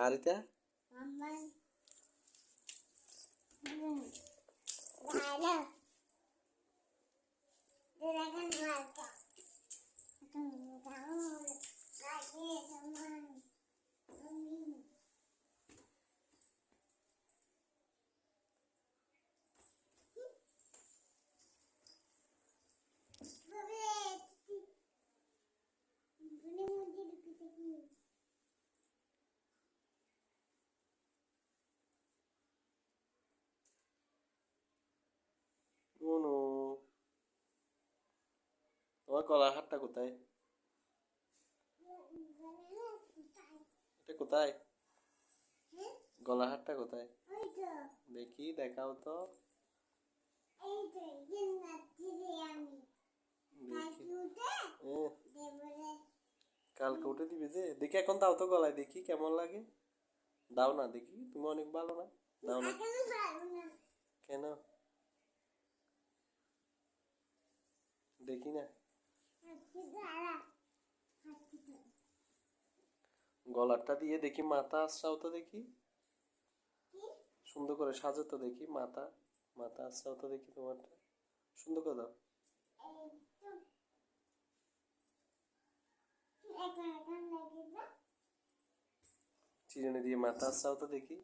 আর এটা তোমার গলার হারটা কোথায়? এটা কোথায়? গলার হারটা কোথায়? দেখি, দেখাও তো। কালকে উঠে দিবে যে, দেখি এখন দাও তো গলায়, দেখি কেমন লাগে। দাও না দেখি, তুমি অনেক ভালো না, দাও না। কেন দেখি না? গলারটা দিয়ে দেখি, মাথা আসছাও তো দেখি, সুন্দর করে সাজো তো দেখি, মাথা মাথা আসছাও তো দেখি, তোমারটা সুন্দর করে দাও। চিরুনি দিয়ে মাথা আসছাও তো দেখি।